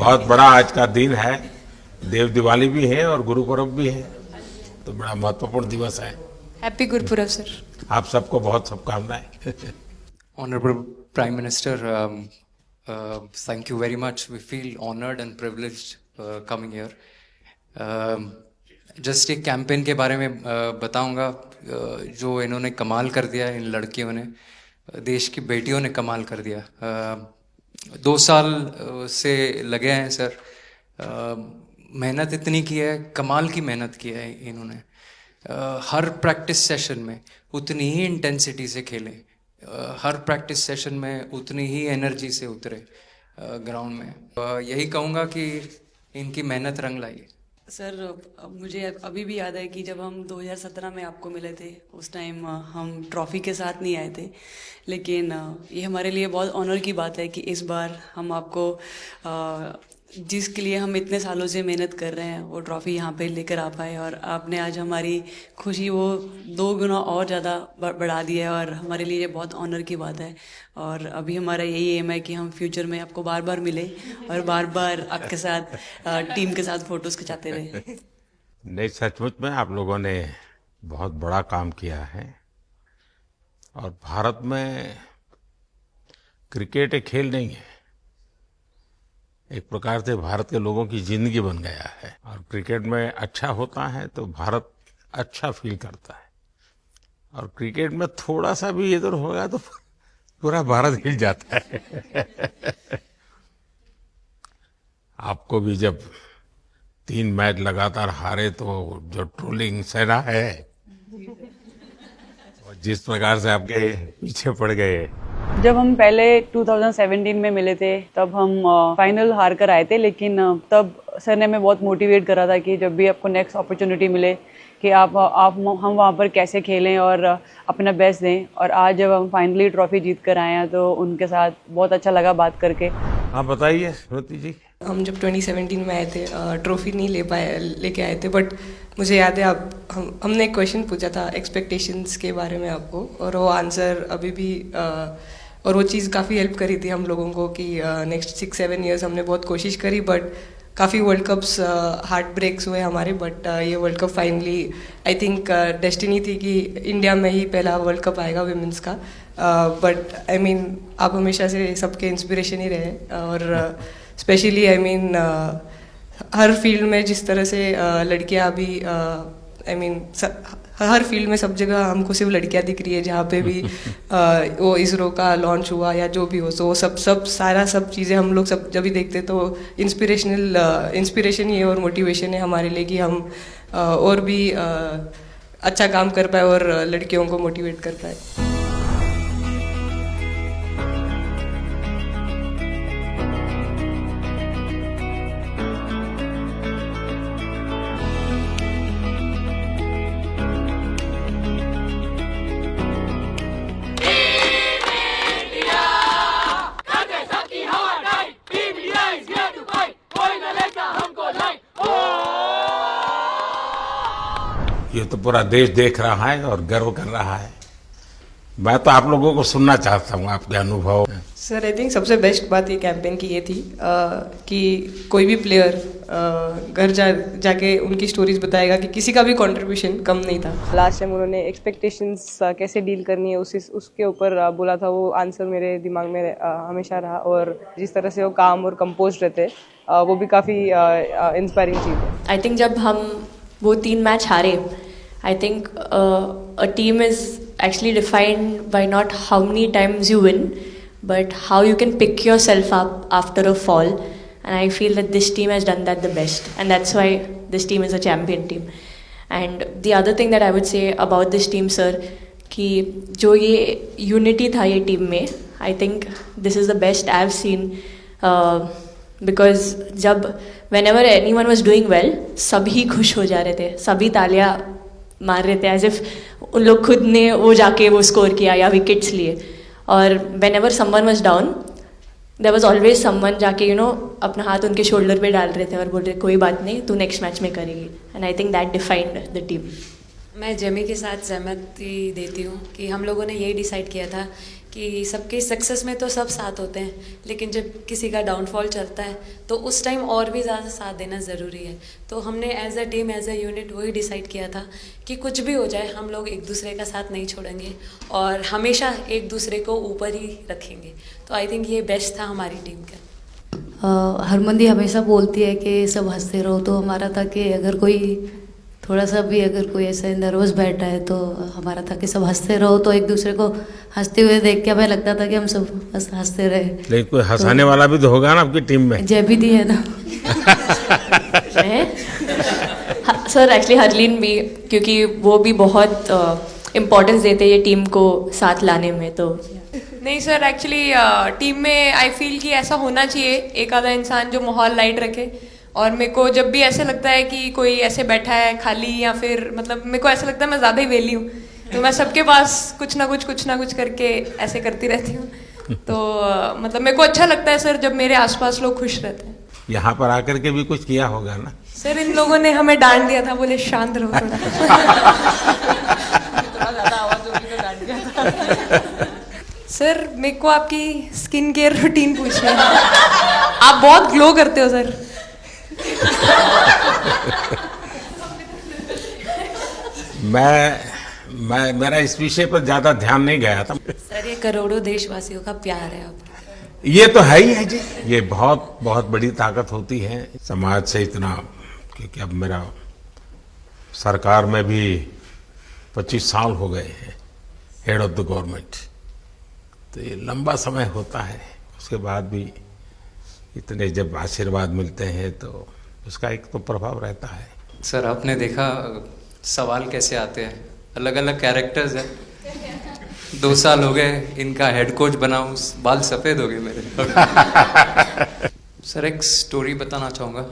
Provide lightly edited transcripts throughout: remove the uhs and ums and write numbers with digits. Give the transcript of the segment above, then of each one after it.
बहुत बड़ा आज का दिन है, देव दिवाली भी है और गुरु पर्व भी है, तो बड़ा महत्वपूर्ण दिवस है। Happy Gurpurab sir. आप सबको बहुत शुभकामनाएं। Honorable Prime Minister, thank you very much. We feel honored and privileged coming here. Just एक कैंपेन के बारे में बताऊंगा जो इन्होंने कमाल कर दिया, इन लड़कियों ने, देश की बेटियों ने कमाल कर दिया। 2 साल से लगे हैं सर, मेहनत इतनी की है, कमाल की मेहनत की है इन्होंने। हर प्रैक्टिस सेशन में उतनी ही इंटेंसिटी से खेले, हर प्रैक्टिस सेशन में उतनी ही एनर्जी से उतरे ग्राउंड में। यही कहूँगा कि इनकी मेहनत रंग लाई। सर मुझे अभी भी याद है कि जब हम 2017 में आपको मिले थे, उस टाइम हम ट्रॉफ़ी के साथ नहीं आए थे, लेकिन ये हमारे लिए बहुत ऑनर की बात है कि इस बार हम आपको जिसके लिए हम इतने सालों से मेहनत कर रहे हैं वो ट्रॉफ़ी यहाँ पे लेकर आ पाए, और आपने आज हमारी खुशी वो 2 गुना और ज़्यादा बढ़ा दी है, और हमारे लिए ये बहुत ऑनर की बात है। और अभी हमारा यही एम है कि हम फ्यूचर में आपको बार बार मिले और बार बार आपके साथ टीम के साथ फ़ोटोज़ खिंचाते रहे। नहीं, सचमुच में आप लोगों ने बहुत बड़ा काम किया है, और भारत में क्रिकेट एक खेल नहीं है, एक प्रकार से भारत के लोगों की जिंदगी बन गया है, और क्रिकेट में अच्छा होता है तो भारत अच्छा फील करता है, और क्रिकेट में थोड़ा सा भी इधर होगा तो पूरा भारत हिल जाता है। आपको भी जब 3 मैच लगातार हारे तो जो ट्रोलिंग सेना है, और जिस प्रकार से आपके पीछे पड़ गए। जब हम पहले 2017 में मिले थे तब हम फाइनल हार कर आए थे, लेकिन तब सर ने हमें बहुत मोटिवेट करा था कि जब भी आपको नेक्स्ट अपॉर्चुनिटी मिले कि आप हम वहाँ पर कैसे खेलें और अपना बेस्ट दें। और आज जब हम फाइनली ट्रॉफी जीत कर आए हैं तो उनके साथ बहुत अच्छा लगा बात करके। हाँ बताइए श्रुति जी। हम जब 2017 में आए थे, ट्रॉफी नहीं लेके आए थे, बट मुझे याद है हमने एक क्वेश्चन पूछा था एक्सपेक्टेशंस के बारे में आपको, और वो आंसर अभी भी और वो चीज़ काफ़ी हेल्प करी थी हम लोगों को कि नेक्स्ट 6-7 ईयर्स हमने बहुत कोशिश करी, बट काफ़ी वर्ल्ड कप्स हार्ट ब्रेक्स हुए हमारे, बट ये world cup finally I think destiny थी कि इंडिया में ही पहला वर्ल्ड कप आएगा विमेंस का। बट आई मीन आप हमेशा से सबके इंस्पिरेशन ही रहे, और specially I mean her field में जिस तरह से लड़कियां अभी आई मीन हर फील्ड में सब जगह हमको सिर्फ लड़कियां दिख रही है, जहाँ पे भी वो इसरो का लॉन्च हुआ या जो भी हो, तो वो सब चीज़ें हम लोग सब जब भी देखते तो इंस्पिरेशन ही है और मोटिवेशन है हमारे लिए कि हम और भी अच्छा काम कर पाए और लड़कियों को मोटिवेट कर पाए। ये तो पूरा देश देख रहा है और गर्व कर रहा है। मैं तो आप लोगों को सुनना चाहता हूँ आपके अनुभव। सर आई थिंक सबसे बेस्ट बात ये कैंपेन की ये थी कि कोई भी प्लेयर घर जाके उनकी स्टोरीज बताएगा कि किसी का भी कंट्रीब्यूशन कम नहीं था। लास्ट टाइम उन्होंने एक्सपेक्टेशंस कैसे डील करनी है उसके ऊपर बोला था, वो आंसर मेरे दिमाग में हमेशा रहा, और जिस तरह से वो काम और कंपोज रहते वो भी काफ़ी इंस्पायरिंग चीज़ है। आई थिंक जब हम वो 3 मैच हारे, I think a team is actually defined by not how many times you win, but how you can pick yourself up after a fall. And I feel that this team has done that the best, and that's why this team is a champion team. And the other thing that I would say about this team, sir, कि जो ये unity था ये team में, I think this is the best I've seen. Because जब whenever anyone was doing well, सभी खुश हो जा रहे थे, सभी तालियां मार रहे थे, एज इफ उन लोग खुद ने वो जाके वो स्कोर किया या विकेट्स लिए। और whenever someone was down, there was always someone जाके अपना हाथ उनके शोल्डर पे डाल रहे थे और बोल रहे कोई बात नहीं, तू नेक्स्ट मैच में करेगी। And I think that defined the team. मैं जेमी के साथ सहमति देती हूँ कि हम लोगों ने यही डिसाइड किया था कि सबके सक्सेस में तो सब साथ होते हैं, लेकिन जब किसी का डाउनफॉल चलता है तो उस टाइम और भी ज़्यादा साथ देना ज़रूरी है। तो हमने as a team, as a unit वही डिसाइड किया था कि कुछ भी हो जाए हम लोग एक दूसरे का साथ नहीं छोड़ेंगे और हमेशा एक दूसरे को ऊपर ही रखेंगे। तो आई थिंक ये बेस्ट था हमारी टीम का। हरमंदी हमेशा बोलती है कि सब हंसते रहो, तो हमारा था कि अगर कोई थोड़ा सा भी अगर कोई ऐसे नर्वस बैठा है तो हमारा था कि सब हंसते रहो, तो एक दूसरे को हंसते हुए देख के हमें लगता था कि हम सब हंसते रहे। लेकिन कोई हंसाने वाला भी तो होगा ना आपकी टीम में? जय दी है ना। सर एक्चुअली हरलीन भी, क्योंकि वो भी बहुत इम्पोर्टेंस देते हैं ये टीम को साथ लाने में। तो नहीं सर, एक्चुअली टीम में आई फील कि ऐसा होना चाहिए एक आधा इंसान जो माहौल लाइट रखे। और मेरे को जब भी ऐसे लगता है कि कोई ऐसे बैठा है खाली, या फिर मतलब मेरे को ऐसा लगता है मैं ज़्यादा ही वेली हूँ, तो मैं सबके पास कुछ ना कुछ करके ऐसे करती रहती हूँ। तो मतलब मेरे को अच्छा लगता है सर जब मेरे आसपास लोग खुश रहते हैं। यहाँ पर आकर के भी कुछ किया होगा ना? सर इन लोगों ने हमें डांट दिया था, बोले शांत रहो थोड़ा। सर मेरे को आपकी स्किन केयर रूटीन पूछना है। आप बहुत ग्लो करते हो सर। मैं मेरा इस विषय पर ज्यादा ध्यान नहीं गया था। सर ये करोड़ों देशवासियों का प्यार है आप। ये तो है ही है जी, ये बहुत बहुत बड़ी ताकत होती है समाज से इतना। क्योंकि अब मेरा सरकार में भी 25 साल हो गए हैं हेड ऑफ द गवर्नमेंट, तो ये लंबा समय होता है। उसके बाद भी इतने जब आशीर्वाद मिलते हैं तो उसका एक तो प्रभाव रहता है। सर आपने देखा सवाल कैसे आते हैं, अलग अलग कैरेक्टर्स हैं। 2 साल हो गए इनका हेड कोच बनाऊं, बाल सफ़ेद हो गए मेरे। सर एक स्टोरी बताना चाहूँगा,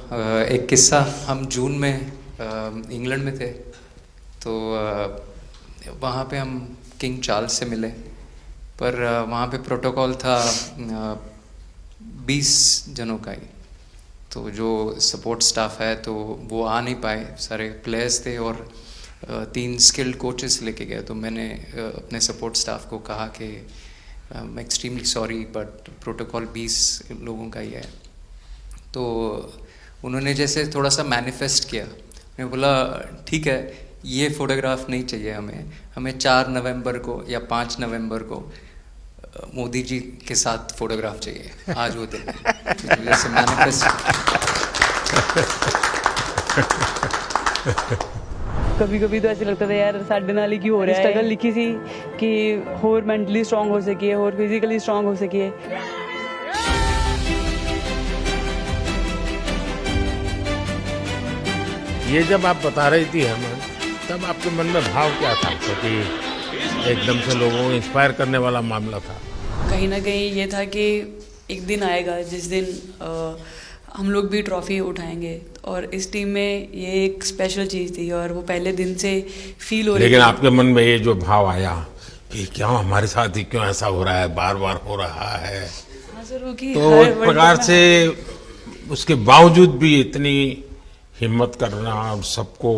एक किस्सा। हम जून में इंग्लैंड में थे, तो वहाँ पे हम किंग चार्ल्स से मिले, पर वहाँ पे प्रोटोकॉल था 20 जनों का ही। तो जो सपोर्ट स्टाफ है तो वो आ नहीं पाए, सारे प्लेयर्स थे और 3 स्किल्ड कोचेस लेके गए। तो मैंने अपने सपोर्ट स्टाफ को कहा कि I am extremely sorry but protocol 20 लोगों का ही है। तो उन्होंने जैसे थोड़ा सा मैनिफेस्ट किया। मैं बोला ठीक है, ये फ़ोटोग्राफ नहीं चाहिए हमें 4 नवंबर को या 5 नवंबर को मोदी जी के साथ फोटोग्राफ चाहिए, आज वो दिन जैसे मैनिफेस्ट। कभी कभी तो ऐसे लगता था यार साढ़े नाल ही क्यों हो रहा है। स्ट्रगल लिखी सी कि होर मेंटली स्ट्रांग हो सकिए, होर फिजिकली स्ट्रांग हो सकिए। ये जब आप बता रही थी हमें, तब आपके मन में भाव क्या था? क्योंकि एकदम से लोगों को इंस्पायर करने वाला मामला था। कहीं ना कहीं ये था कि एक दिन आएगा जिस दिन हम लोग भी ट्रॉफी उठाएंगे, और इस टीम में ये एक स्पेशल चीज़ थी और वो पहले दिन से फील हो रही थी। लेकिन आपके मन में ये जो भाव आया कि क्या हमारे साथ ही क्यों ऐसा हो रहा है, बार बार हो रहा है, तो एक प्रकार से उसके बावजूद भी इतनी हिम्मत करना और सबको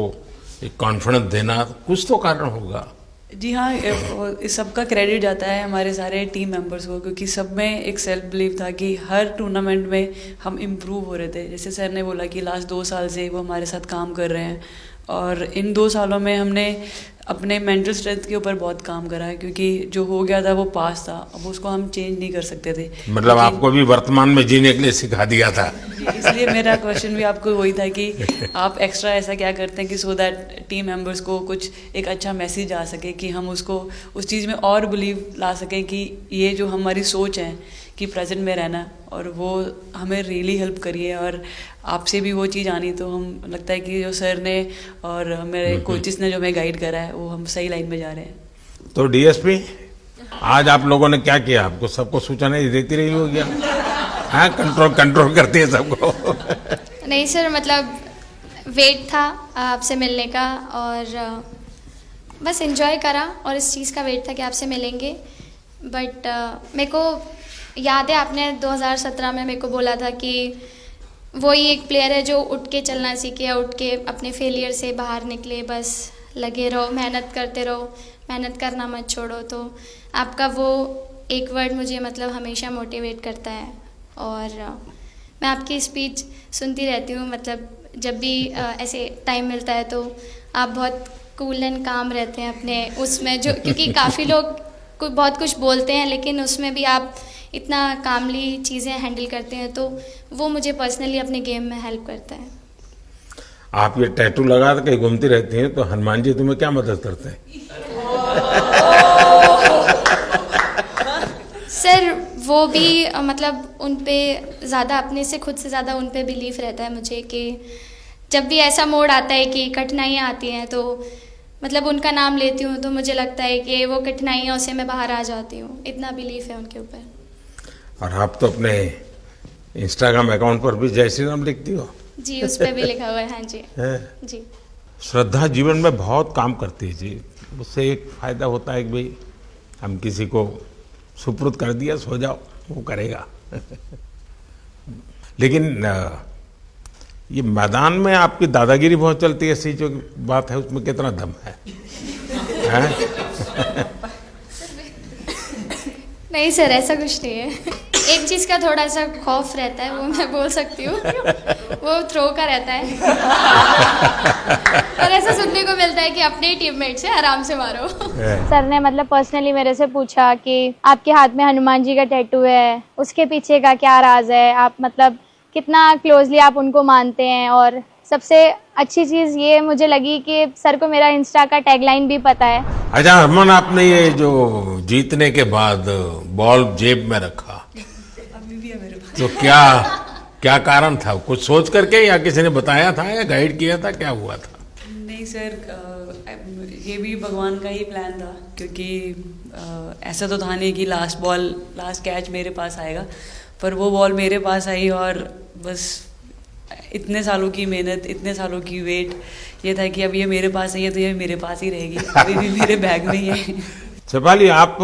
एक कॉन्फिडेंस देना, कुछ तो कारण होगा। जी हाँ, इस सब का क्रेडिट जाता है हमारे सारे टीम मेंबर्स को, क्योंकि सब में एक सेल्फ बिलीव था कि हर टूर्नामेंट में हम इम्प्रूव हो रहे थे। जैसे सर ने बोला कि लास्ट 2 साल से वो हमारे साथ काम कर रहे हैं, और इन 2 सालों में हमने अपने मेंटल स्ट्रेंथ के ऊपर बहुत काम करा है, क्योंकि जो हो गया था वो पास था, अब उसको हम चेंज नहीं कर सकते थे। मतलब आपको भी वर्तमान में जीने के लिए सिखा दिया था। इसलिए मेरा क्वेश्चन भी आपको वही था कि आप एक्स्ट्रा ऐसा क्या करते हैं कि सो दैट टीम मेंबर्स को कुछ एक अच्छा मैसेज आ सके, कि हम उसको उस चीज़ में और बिलीव ला सकें कि ये जो हमारी सोच है कि प्रेजेंट में रहना, और वो हमें रियली हेल्प करिए। और आपसे भी वो चीज़ आनी, तो हम लगता है कि जो सर ने और मेरे कोचेस ने जो हमें गाइड करा है वो हम सही लाइन में जा रहे हैं। तो डीएसपी, आज आप लोगों ने क्या किया? आपको सबको सूचना देती रही हो गया? हाँ, कंट्रोल करती है सबको। नहीं सर, मतलब वेट था आपसे मिलने का, और बस एंजॉय करा, और इस चीज़ का वेट था कि आपसे मिलेंगे। बट मेरे को याद है आपने 2017 में मेरे को बोला था कि वही एक प्लेयर है जो उठ के चलना सीखे, उठ के अपने फेलियर से बाहर निकले, बस लगे रहो, मेहनत करते रहो, मेहनत करना मत छोड़ो। तो आपका वो एक वर्ड मुझे मतलब हमेशा मोटिवेट करता है। और मैं आपकी स्पीच सुनती रहती हूँ, मतलब जब भी ऐसे टाइम मिलता है तो आप बहुत कूल एंड काम रहते हैं अपने उसमें, जो क्योंकि काफ़ी लोग बहुत कुछ बोलते हैं लेकिन उसमें भी आप इतना कामली चीज़ें हैंडल करते हैं, तो वो मुझे पर्सनली अपने गेम में हेल्प करता है। आप ये टैटू लगा के कहीं घूमती रहती हैं, तो हनुमान जी तुम्हें क्या मदद करते हैं? सर वो भी मतलब उन पे ज़्यादा, अपने से खुद से ज़्यादा उन पे बिलीफ रहता है मुझे कि जब भी ऐसा मोड़ आता है कि कठिनाइयाँ आती हैं तो मतलब उनका नाम लेती हूँ तो मुझे लगता है कि वो कठिनाइयों से मैं बाहर आ जाती हूँ। इतना बिलीफ है उनके ऊपर। और आप तो अपने इंस्टाग्राम अकाउंट पर भी जय श्री राम लिखती हो। जी, उस पर भी लिखा हुआ है। हाँ जी। जी। श्रद्धा जीवन में बहुत काम करती है जी। उससे एक फायदा होता है कि भाई हम किसी को सुपुर्द कर दिया, सो जाओ, वो करेगा। लेकिन ये मैदान में आपकी दादागिरी बहुत चलती है, ऐसी जो बात है उसमें कितना दम है? नहीं सर, ऐसा कुछ नहीं है। एक चीज़ का थोड़ा सा खौफ रहता है, वो मैं बोल सकती हूँ, वो थ्रो का रहता है। और ऐसा सुनने को मिलता है कि अपने ही टीममेट से आराम से मारो। सर ने मतलब पर्सनली मेरे से पूछा कि आपके हाथ में हनुमान जी का टैटू है, उसके पीछे का क्या राज है, आप मतलब कितना क्लोजली आप उनको मानते हैं। और सबसे अच्छी चीज़ ये मुझे लगी कि सर को मेरा इंस्टा का टैगलाइन भी पता है। अच्छा हरमन, आपने ये जो जीतने के बाद बॉल जेब में रखा, अभी भी है मेरे पास। तो क्या कारण था? कुछ सोच करके या किसी ने बताया था या गाइड किया था, क्या हुआ था? नहीं सर, ये भी भगवान का ही प्लान था, क्योंकि ऐसा तो था नहीं कि लास्ट कैच मेरे पास आएगा, पर वो बॉल मेरे पास आई और बस इतने सालों की मेहनत, इतने सालों की वेट, ये था कि अब ये मेरे पास आई है तो ये मेरे पास ही रहेगी, अभी भी मेरे बैग में ही है। शेफाली, आप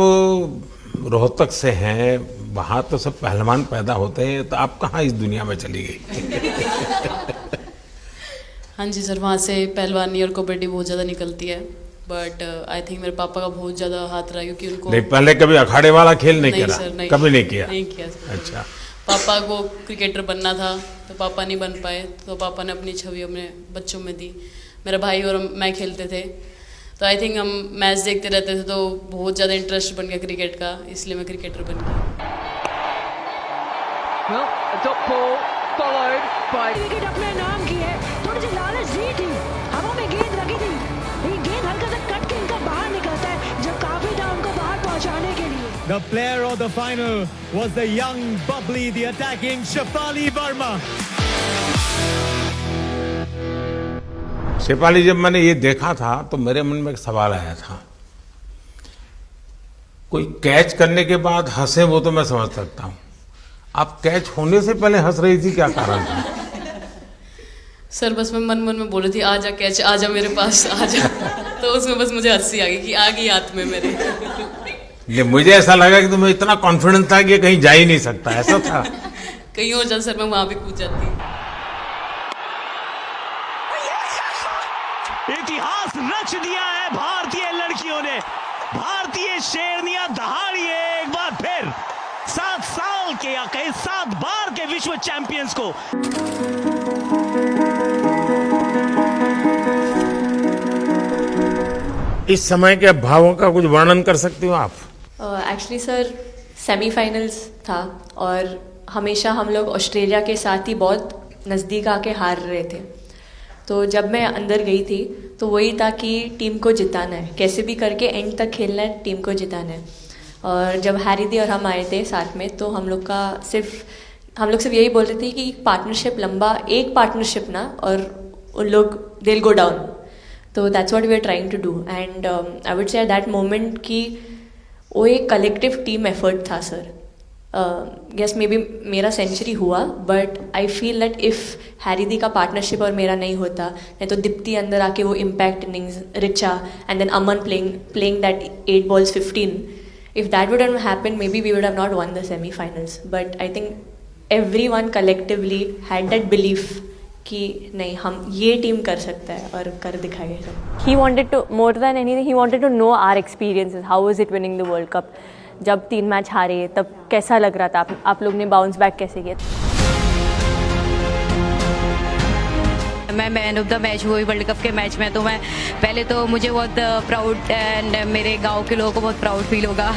रोहतक से हैं, वहाँ तो सब पहलवान पैदा होते हैं, तो आप कहाँ इस दुनिया में चली गई? हाँ जी सर, वहाँ से पहलवानी और कबड्डी बहुत ज़्यादा निकलती है, बट आई थिंक मेरे पापा का बहुत ज़्यादा हाथ रहा, क्योंकि उनको नहीं, पहले कभी अखाड़े वाला खेल नहीं खेला? सर, नहीं, कभी नहीं किया? नहीं किया सर। अच्छा। पापा को क्रिकेटर बनना था तो पापा नहीं बन पाए, तो पापा ने अपनी छवि अपने बच्चों में दी। मेरा भाई और मैं खेलते थे, तो आई थिंक हम मैच देखते रहते थे, तो बहुत ज़्यादा इंटरेस्ट बन गया क्रिकेट का, इसलिए मैं क्रिकेटर बन गया। विकेट अपने नाम की है, थोड़ी सी लालच दी थी, हवा में गेंद लगी थी, ये गेंद हल्का सा कट के इनका बाहर निकलता है, जब काफी था उनको बाहर पहुंचाने के लिए। The player of the final was the young, bubbly, the attacking Shefali Verma. Shefali, जब मैंने ये देखा था तो मेरे मन में एक सवाल आया था। कोई कैच करने के बाद हंसे वो तो मैं समझ सकता हूँ, आप कैच होने से पहले हंस रही थी, क्या कारण था? सर बस मैं मन में बोल रही थी, आजा कैच, आजा मेरे पास, आजा। तो उसमें बस मुझे हंसी आ गई कि आ गई हाथ में मेरे। ये मुझे ऐसा लगा कि तुम्हें इतना कॉन्फिडेंस था कि कहीं जा ही नहीं सकता, ऐसा था? कहीं और जाता सर, मैं वहां भी कूद जाती। इतिहास रच दिया है भारतीय लड़कियों ने। भारतीय शेरनियां दहाड़ी है एक बार फिर 7 साल के या कहीं 7 बार के विश्व चैंपियंस को। इस समय के भावों का कुछ वर्णन कर सकती हो आप? एक्चुअली सर, सेमीफाइनल्स था और हमेशा हम लोग ऑस्ट्रेलिया के साथ ही बहुत नज़दीक आके हार रहे थे। तो जब मैं अंदर गई थी तो वही था कि टीम को जिताना है, कैसे भी करके एंड तक खेलना है, टीम को जिताना है। और जब हैरी दी और हम आए थे साथ में, तो हम लोग सिर्फ यही बोल रहे थे कि पार्टनरशिप लंबा, एक पार्टनरशिप ना, और उन लोग दे विल गो डाउन। तो that's what we are trying to do, and I would say at that moment कि वो एक कलेक्टिव टीम एफर्ट था सर। यस, मे बी मेरा सेंचुरी हुआ, but I feel that if Harry दी का partnership और मेरा नहीं होता, नहीं तो दीप्ति अंदर आके वो impact innings, Richa and then Aman playing that 8 balls 15, if that would have happened, maybe we would have not won the semi-finals. But I think everyone collectively had that belief कि नहीं, हम ये टीम कर सकता है और कर दिखाएगा। He wanted to, more than anything, he wanted to know our experiences. How was it winning the World Cup? जब 3 मैच हारे तब कैसा लग रहा था? आप लोग ने बाउंस बैक कैसे किया? मैं मैन ऑफ द मैच हुई वर्ल्ड कप के मैच में, तो मैं पहले तो मुझे बहुत प्राउड एंड मेरे गांव के लोगों को बहुत प्राउड फील होगा।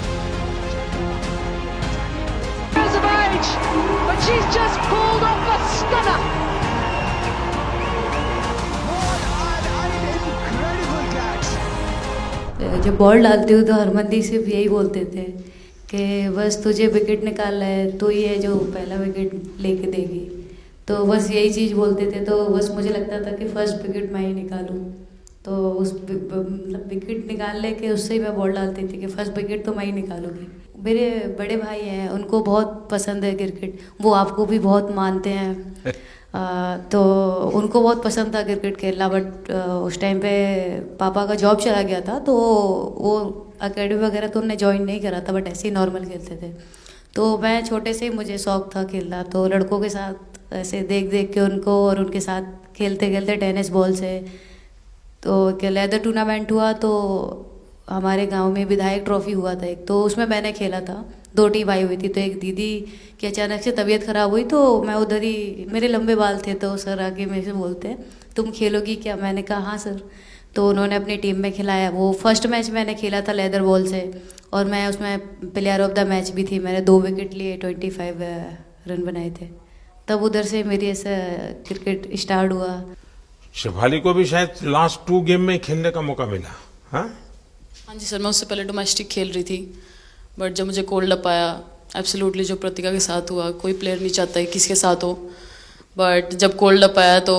जब बॉल डालती हूँ तो हरमनदीप सिर्फ यही बोलते थे कि बस तुझे विकेट निकालना है, तो ये जो पहला विकेट लेके देगी, तो बस यही चीज़ बोलते थे। तो बस मुझे लगता था कि फर्स्ट विकेट मैं ही निकालूं, तो उस मतलब विकेट निकाल लेके उससे ही मैं बॉल डालती थी कि फर्स्ट विकेट तो मैं ही निकालूंगी। मेरे बड़े भाई हैं, उनको बहुत पसंद है क्रिकेट, वो आपको भी बहुत मानते हैं। तो उनको बहुत पसंद था क्रिकेट खेलना, बट उस टाइम पे पापा का जॉब चला गया था, तो वो एकेडमी वगैरह तो उन्होंने ज्वाइन नहीं करा था, बट ऐसे ही नॉर्मल खेलते थे। तो मैं छोटे से ही मुझे शौक था खेलना, तो लड़कों के साथ ऐसे देख देख के उनको और उनके साथ खेलते खेलते टेनिस बॉल से, तो लेदर टूर्नामेंट हुआ, तो हमारे गांव में विधायक ट्रॉफी हुआ था एक, तो उसमें मैंने खेला था। 2 टीम आई हुई थी, तो एक दीदी की अचानक से तबीयत ख़राब हुई, तो मैं उधर ही, मेरे लंबे बाल थे, तो सर आके मेरे से बोलते हैं तुम खेलोगी क्या? मैंने कहा हाँ सर। तो उन्होंने अपनी टीम में खिलाया। वो फर्स्ट मैच मैंने खेला था लेदर बॉल से, और मैं उसमें प्लेयर ऑफ द मैच भी थी। मैंने 2 विकेट लिए, 25 रन बनाए थे। तब उधर से मेरी ऐसा क्रिकेट स्टार्ट हुआ। शेफाली को भी शायद लास्ट 2 गेम में खेलने का मौका मिला। हाँ जी सर, मैं उससे पहले डोमेस्टिक खेल रही थी, बट जब मुझे कोल्ड अप आया, एब्सोल्युटली जो प्रतिका के साथ हुआ, कोई प्लेयर नहीं चाहता है किसके साथ हो, बट जब कोल्ड अप आया तो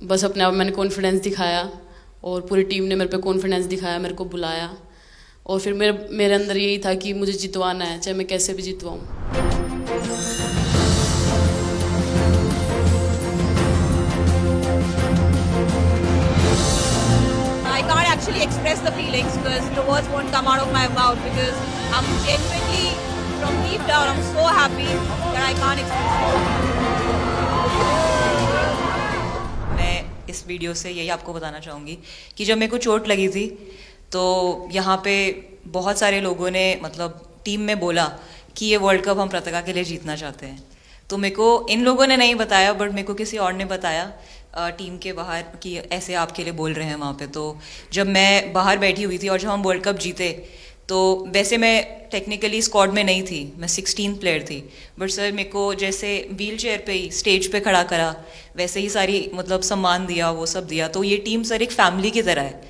बस अपने आप मैंने कॉन्फिडेंस दिखाया, और पूरी टीम ने मेरे पे कॉन्फिडेंस दिखाया, मेरे को बुलाया, और फिर मेरे अंदर यही था कि मुझे जितवाना है, चाहे मैं कैसे भी जितवाऊँ। I can't actually express the feelings because the words won't come out of my mouth, because I'm genuinely, from deep down, I'm so happy that I can't express it. मैं इस वीडियो से यही आपको बताना चाहूँगी कि जब मेरे को चोट लगी थी, तो यहाँ पे बहुत सारे लोगों ने मतलब टीम में बोला कि ये वर्ल्ड कप हम प्रतिका के लिए जीतना चाहते हैं। तो मेरे को इन लोगों ने नहीं बताया, बट मेरे को किसी और ने बताया टीम के बाहर कि ऐसे आपके लिए बोल रहे हैं वहाँ पे। तो जब मैं बाहर बैठी हुई थी और जब हम वर्ल्ड कप जीते, तो वैसे मैं टेक्निकली स्क्वाड में नहीं थी, मैं 16th प्लेयर थी, बट सर मेरे को जैसे व्हील चेयर पे ही स्टेज पे खड़ा करा, वैसे ही सारी मतलब सम्मान दिया, वो सब दिया। तो ये टीम सर एक फैमिली की तरह है।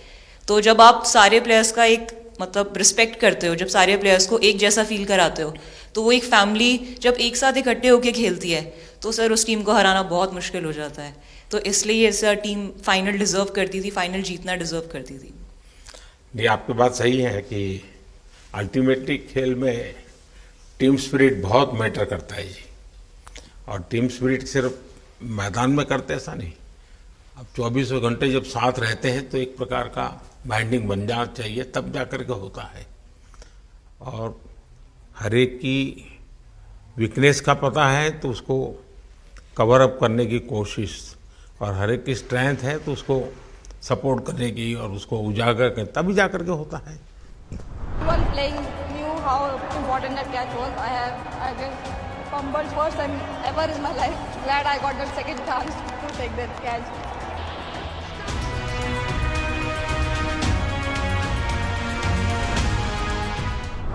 तो जब आप सारे प्लेयर्स का एक मतलब रिस्पेक्ट करते हो, जब सारे प्लेयर्स को एक जैसा फील कराते हो, तो वो एक फैमिली जब एक साथ इकट्ठे होकर खेलती है, तो सर उस टीम को हराना बहुत मुश्किल हो जाता है। तो इसलिए सर टीम फाइनल डिजर्व करती थी, फाइनल जीतना डिजर्व करती थी। नहीं, आपकी बात सही है कि अल्टीमेटली खेल में टीम स्पिरिट बहुत मैटर करता है जी। और टीम स्पिरिट सिर्फ मैदान में करते ऐसा नहीं, अब 24 घंटे जब साथ रहते हैं तो एक प्रकार का बाइंडिंग बन जाना चाहिए, तब जा कर के होता है। और हर एक की वीकनेस का पता है तो उसको कवर अप करने की कोशिश, और हर एक की स्ट्रेंथ है तो उसको सपोर्ट करने की और उसको उजागर कर, तभी जा कर के होता है। Everyone playing knew how important that catch was. I just fumbled first time ever in my life. Glad I got that second chance to take that catch.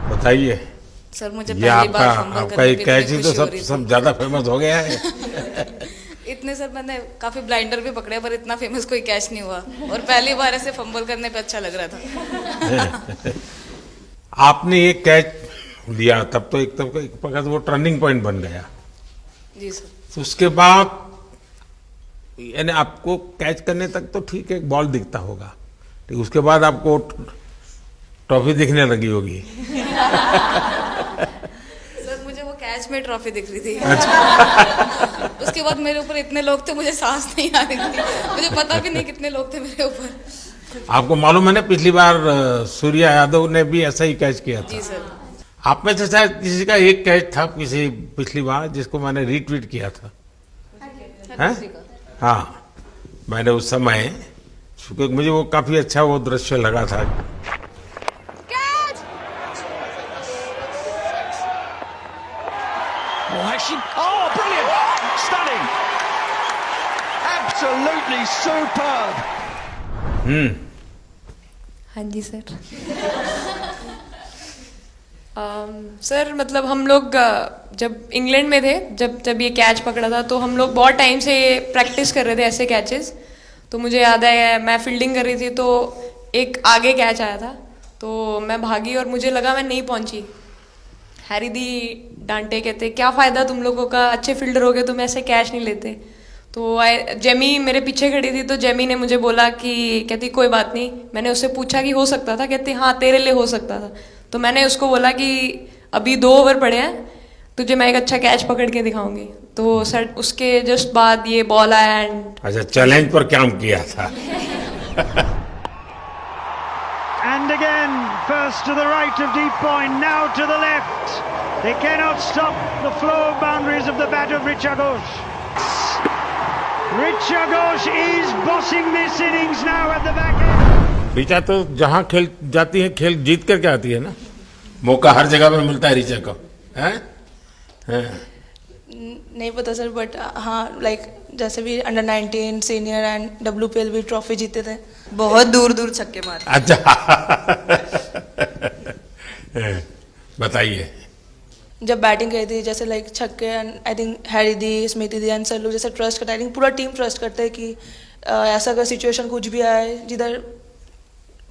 बताइए सर, मुझे ये पहली बार फंबल आपका करने एक पे कैच ही तो खुशी हो रही सब थी। ज्यादा फेमस हो गया है। इतने सर मैंने काफी ब्लाइंडर भी पकड़े, पर इतना फेमस कोई कैच नहीं हुआ, और पहली बार ऐसे फंबल करने पे अच्छा लग रहा था। आपने एक कैच लिया तब तो एक प्रकार वो टर्निंग पॉइंट बन गया जी सर। तो उसके बाद यानी आपको कैच करने तक तो ठीक है, बॉल दिखता होगा, लेकिन उसके बाद आपको ट्रॉफी दिखने लगी होगी। सर मुझे वो कैच में ट्रॉफी दिख रही थी। अच्छा। उसके बाद मेरे ऊपर इतने लोग थे, मुझे सांस नहीं आ रही थी, मुझे पता भी नहीं कितने लोग थे मेरे ऊपर। आपको मालूम है ना, पिछली बार सूर्या यादव ने भी ऐसा ही कैच किया था। जी सर। आप में से शायद किसी का एक कैच था किसी पिछली बार जिसको मैंने रीट्वीट किया था, हैं? हाँ, मैंने उस समय, क्योंकि मुझे वो काफी अच्छा वो दृश्य लगा था। Absolutely superb. हाँ जी सर। सर मतलब हम लोग जब इंग्लैंड में थे, जब ये कैच पकड़ा था, तो हम लोग बहुत टाइम से प्रैक्टिस कर रहे थे ऐसे कैचेस। तो मुझे याद है मैं फील्डिंग कर रही थी तो एक आगे कैच आया था, तो मैं भागी और मुझे लगा मैं नहीं पहुंची। हैरी दी डांटे, कहते क्या फ़ायदा तुम लोगों का, अच्छे फील्डर हो गए तुम ऐसे कैच नहीं लेते। तो जेमी मेरे पीछे खड़ी थी, तो जेमी ने मुझे बोला कि कहती कोई बात नहीं। मैंने उससे पूछा कि हो सकता था, कहती हाँ तेरे लिए हो सकता था। तो मैंने उसको बोला कि अभी 2 ओवर पड़े हैं, तुझे मैं एक अच्छा कैच पकड़ के दिखाऊंगी। तो सर उसके जस्ट बाद ये बॉल आया एंड अच्छा, चैलेंज पर काम किया था। And again, first to the right of deep point, now to the left. They cannot stop the flow of boundaries of the bat of Richa Ghosh. Richa Ghosh is bossing this innings now at the back end. Richa तो जहां खेल जाती है खेल जीत करके आती है ना, मौका हर जगह पे मिलता है ऋचा को, हैं? नहीं पता सर, बट हाँ लाइक जैसे भी अंडर 19 सीनियर एंड WPL भी ट्रॉफी जीते थे। बहुत दूर दूर छक्के मारे। अच्छा। बताइए। जब बैटिंग करी थी जैसे लाइक छक्के, and I think Harry the, Smiti the and sir लोग जैसे ट्रस्ट करते हैं, आई थिंक पूरा टीम ट्रस्ट करते हैं कि ऐसा अगर सिचुएशन कुछ भी आए जिधर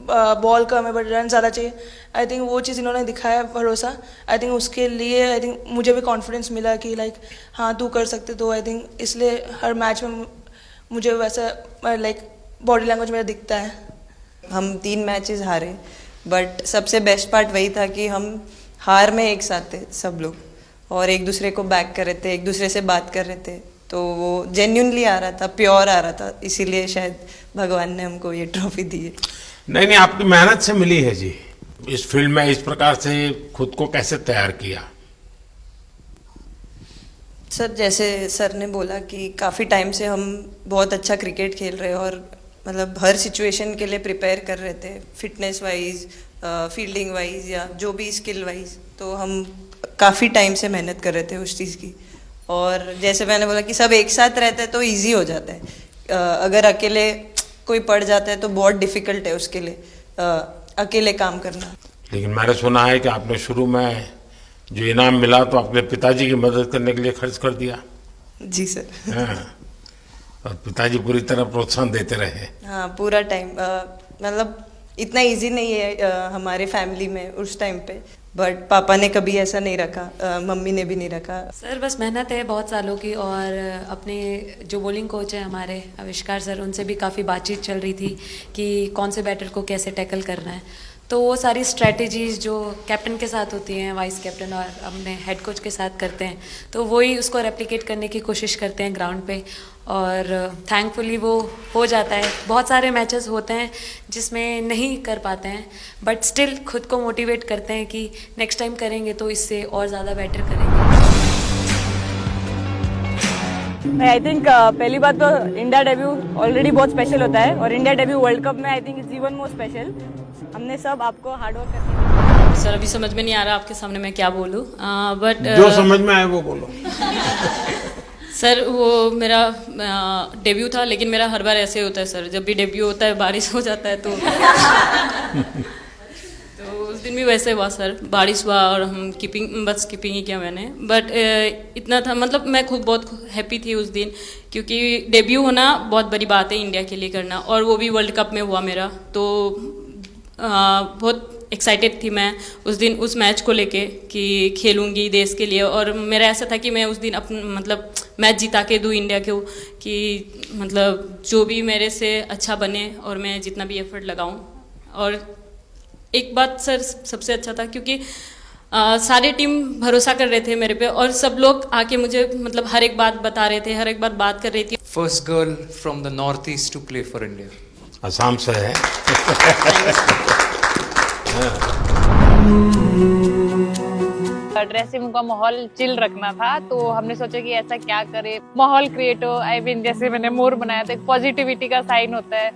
बॉल कम है बट रन ज़्यादा चाहिए, आई थिंक वो चीज़ इन्होंने दिखाया भरोसा। आई थिंक उसके लिए आई थिंक मुझे भी कॉन्फिडेंस मिला कि लाइक हाँ तू कर सकते। तो आई थिंक इसलिए हर मैच में मुझे वैसा लाइक बॉडी लैंग्वेज मेरा दिखता है। हम 3 मैचेस हारे, बट सबसे बेस्ट पार्ट वही था कि हम हार में एक साथ थे सब लोग, और एक दूसरे को बैक कर रहे थे, एक दूसरे से बात कर रहे थे। तो वो जेन्युइनली आ रहा था, प्योर आ रहा था, इसीलिए शायद भगवान ने हमको ये ट्रॉफी दी है। नहीं, आपकी मेहनत से मिली है जी। इस फील्ड में इस प्रकार से खुद को कैसे तैयार किया? सर जैसे सर ने बोला कि काफ़ी टाइम से हम बहुत अच्छा क्रिकेट खेल रहे हैं, और मतलब हर सिचुएशन के लिए प्रिपेयर कर रहे थे, फिटनेस वाइज, फील्डिंग वाइज या जो भी स्किल वाइज। तो हम काफ़ी टाइम से मेहनत कर रहे थे उस चीज़ की। और जैसे मैंने बोला कि सब एक साथ रहते हैं तो इजी हो जाता है। अगर अकेले कोई पड़ जाता है तो बहुत डिफिकल्ट है उसके लिए अकेले काम करना। लेकिन मैंने सुना है कि आपने शुरू में जो इनाम मिला तो अपने पिताजी की मदद करने के लिए खर्च कर दिया। जी सर। हाँ, और पिताजी पूरी तरह प्रोत्साहन देते रहे। हाँ, पूरा टाइम मतलब इतना इजी नहीं है हमारे फैमिली में उस टाइम पे, बट पापा ने कभी ऐसा नहीं रखा, मम्मी ने भी नहीं रखा। सर बस मेहनत है बहुत सालों की, और अपने जो बॉलिंग कोच है हमारे आविष्कार सर, उनसे भी काफ़ी बातचीत चल रही थी कि कौन से बैटर को कैसे टैकल करना है। तो वो सारी स्ट्रेटजीज जो कैप्टन के साथ होती हैं, वाइस कैप्टन और अपने हेड कोच के साथ करते हैं, तो वही उसको रेप्लिकेट करने की कोशिश करते हैं ग्राउंड पे, और थैंकफुली वो हो जाता है। बहुत सारे मैचेस होते हैं जिसमें नहीं कर पाते हैं, बट स्टिल खुद को मोटिवेट करते हैं कि नेक्स्ट टाइम करेंगे तो इससे और ज़्यादा बेटर करेंगे। आई थिंक पहली बात तो इंडिया डेब्यू ऑलरेडी बहुत स्पेशल होता है, और इंडिया डेब्यू वर्ल्ड कप में I think it's even more special. हमने सब आपको हार्डवर्क करके। सर अभी समझ में नहीं आ रहा आपके सामने मैं क्या बोलूं, बट जो समझ में आए वो बोलो। सर वो मेरा डेब्यू था, लेकिन मेरा हर बार ऐसे होता है सर, जब भी डेब्यू होता है बारिश हो जाता है तो उस दिन भी वैसे हुआ सर, बारिश हुआ और हम बस कीपिंग ही किया मैंने। बट इतना था, मतलब मैं खुद बहुत हैप्पी थी उस दिन, क्योंकि डेब्यू होना बहुत बड़ी बात है इंडिया के लिए करना, और वो भी वर्ल्ड कप में हुआ मेरा। तो बहुत एक्साइटेड थी मैं उस दिन उस मैच को लेके कि खेलूंगी देश के लिए, और मेरा ऐसा था कि मैं उस दिन मतलब मैच जिता के दूँ इंडिया को, कि मतलब जो भी मेरे से अच्छा बने और मैं जितना भी एफर्ट लगाऊं। और एक बात सर सबसे अच्छा था, क्योंकि सारे टीम भरोसा कर रहे थे मेरे पे, और सब लोग आके मुझे मतलब हर एक बात बता रहे थे, हर एक बात कर रही थी। First girl from the north east to play for India. Assam से है। ड्रेसिंग रूम का माहौल चिल रखना था, तो हमने सोचा कि ऐसा क्या करे, माहौल क्रिएट हो। आई मीन जैसे मैंने मोर बनाया था, एक पॉजिटिविटी का साइन होता है।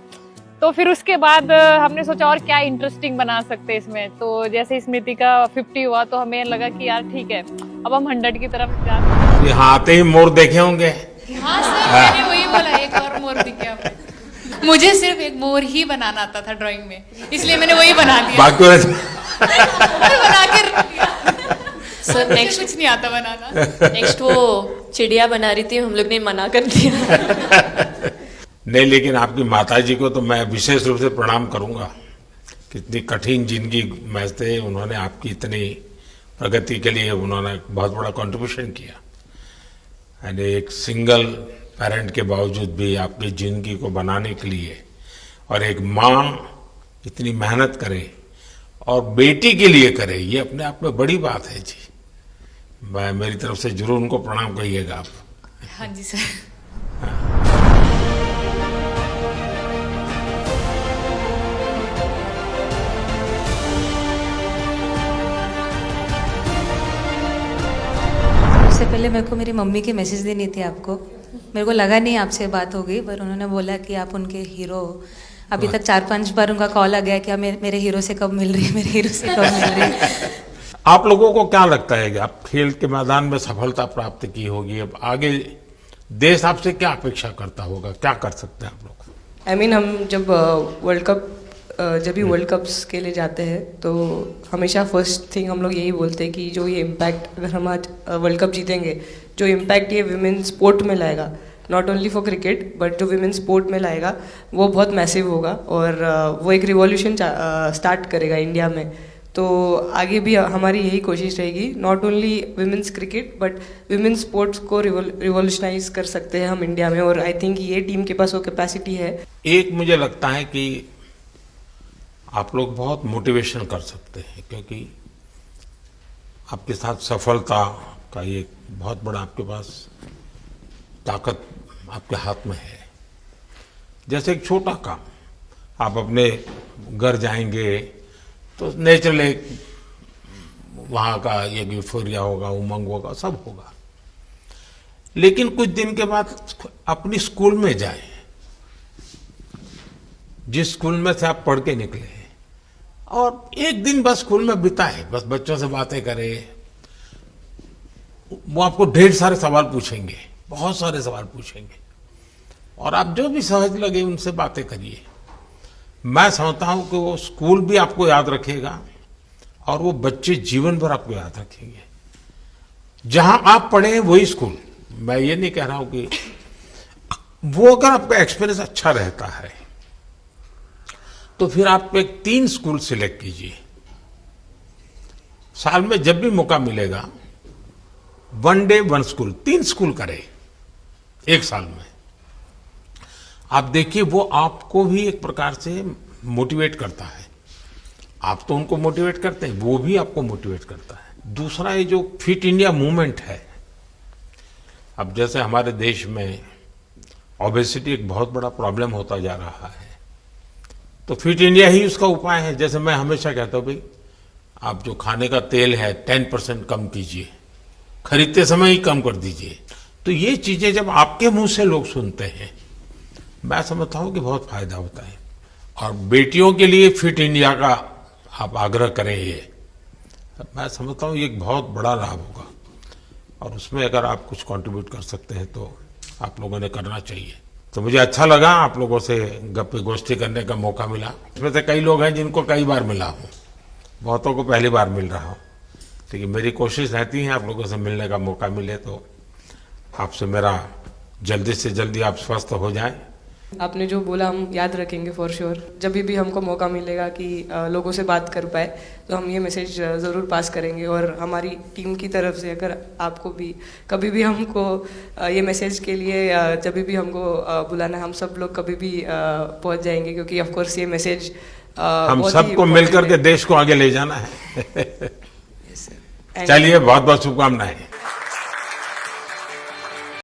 तो फिर उसके बाद हमने सोचा और क्या इंटरेस्टिंग बना सकते हैं इसमें। तो जैसे स्मृति का 50 हुआ तो हमें लगा कि यार ठीक है, अब हम 100 की तरफ जाते हैं। यहाँ आते ही मोर देखे होंगे। हाँ सर, मैंने वही बोला, एक और मोर दिखे आपको। मुझे सिर्फ एक मोर ही बनाना आता था ड्राइंग में, इसलिए मैंने वही बना दिया। बना के रख दिया। सर नेक्स्ट कुछ नहीं आता बनाना। नेक्स्ट वो चिड़िया बना रही थी, हम लोग ने मना कर दिया। नहीं, लेकिन आपकी माताजी को तो मैं विशेष रूप से प्रणाम करूंगा। कितनी कठिन जिंदगी में से उन्होंने आपकी इतनी प्रगति के लिए उन्होंने बहुत बड़ा कंट्रीब्यूशन किया। यानी एक सिंगल पेरेंट के बावजूद भी आपकी जिंदगी को बनाने के लिए, और एक माँ इतनी मेहनत करे और बेटी के लिए करे, ये अपने आप में बड़ी बात है जी। मैं मेरी तरफ से जरूर उनको प्रणाम कहिएगा आप। हाँ जी सर। सबसे पहले मेरे को मेरी मम्मी की मैसेज देनी थी आपको। मेरे को लगा नहीं आपसे बात हो गई, पर उन्होंने बोला कि आप उनके हीरो हो। अभी तक 4-5 बार उनका कॉल आ गया कि आप मेरे हीरो से कब मिल रही है, मेरे हीरो से कब मिल रही है। आप लोगों को क्या लगता है कि आप खेल के मैदान में सफलता प्राप्त की होगी, अब आगे देश आपसे क्या अपेक्षा करता होगा, क्या कर सकते हैं आप लोग? हम जब वर्ल्ड कप्स के लिए जाते हैं तो हमेशा फर्स्ट थिंग हम लोग यही बोलते हैं कि जो ये इम्पैक्ट, अगर हम आज वर्ल्ड कप जीतेंगे, जो इम्पैक्ट ये विमेन स्पोर्ट में लाएगा, not only for cricket but जो विमेन स्पोर्ट में लाएगा, वो बहुत मैसिव होगा और वो एक रिवॉल्यूशन स्टार्ट करेगा इंडिया में। तो आगे भी हमारी यही कोशिश रहेगी, not only women's cricket but women sports को रिवॉल्यूशनाइज कर सकते हैं हम इंडिया में, और आई थिंक ये टीम के पास वो कैपेसिटी है। एक मुझे लगता है कि आप लोग बहुत मोटिवेशन कर सकते हैं, क्योंकि आपके साथ सफलता का एक बहुत बड़ा आपके पास ताकत आपके हाथ में है। जैसे एक छोटा काम, आप अपने घर जाएंगे तो नेचुरल एक वहाँ का एक यूफोरिया होगा, उमंग होगा, सब होगा। लेकिन कुछ दिन के बाद अपनी स्कूल में जाएं, जिस स्कूल में से आप पढ़ के निकले, और एक दिन बस स्कूल में बिताए, बस बच्चों से बातें करें। वो आपको ढेर सारे सवाल पूछेंगे, बहुत सारे सवाल पूछेंगे, और आप जो भी सहज लगे उनसे बातें करिए। मैं समझता हूं कि वो स्कूल भी आपको याद रखेगा और वो बच्चे जीवन भर आपको याद रखेंगे। जहां आप पढ़े हैं वही स्कूल, मैं ये नहीं कह रहा हूं कि वो, अगर आपका एक्सपीरियंस अच्छा रहता है तो फिर आप एक 3 स्कूल सिलेक्ट कीजिए। साल में जब भी मौका मिलेगा 1 डे 1 स्कूल, 3 स्कूल करें एक साल में। आप देखिए वो आपको भी एक प्रकार से मोटिवेट करता है। आप तो उनको मोटिवेट करते हैं, वो भी आपको मोटिवेट करता है। दूसरा ये जो फिट इंडिया मूवमेंट है, अब जैसे हमारे देश में ओबेसिटी एक बहुत बड़ा प्रॉब्लम होता जा रहा है, तो फिट इंडिया ही उसका उपाय है। जैसे मैं हमेशा कहता हूं, भाई आप जो खाने का तेल है 10% कम कीजिए, खरीदते समय ही कम कर दीजिए। तो ये चीजें जब आपके मुंह से लोग सुनते हैं, मैं समझता हूं कि बहुत फायदा होता है। और बेटियों के लिए फिट इंडिया का आप आग्रह करें, ये मैं समझता हूं ये एक बहुत बड़ा लाभ होगा, और उसमें अगर आप कुछ कंट्रीब्यूट कर सकते हैं तो आप लोगों ने करना चाहिए। तो मुझे अच्छा लगा आप लोगों से गप्पे गोष्ठी करने का मौका मिला। इसमें से कई लोग हैं जिनको कई बार मिला हूं, बहुतों को पहली बार मिल रहा हूं, लेकिन मेरी कोशिश रहती है आप लोगों से मिलने का मौका मिले तो आपसे मेरा जल्दी से जल्दी आप स्वस्थ हो जाएं। आपने जो बोला हम याद रखेंगे फॉर श्योर। जब भी हमको मौका मिलेगा कि लोगों से बात कर पाए तो हम ये मैसेज ज़रूर पास करेंगे। और हमारी टीम की तरफ से अगर आपको भी कभी भी हमको ये मैसेज के लिए जब भी हमको बुलाना, हम सब लोग कभी भी पहुंच जाएंगे, क्योंकि ऑफ कोर्स ये मैसेज हम सबको मिलकर के देश को आगे ले जाना है। चलिए, बहुत बहुत शुभकामनाएं।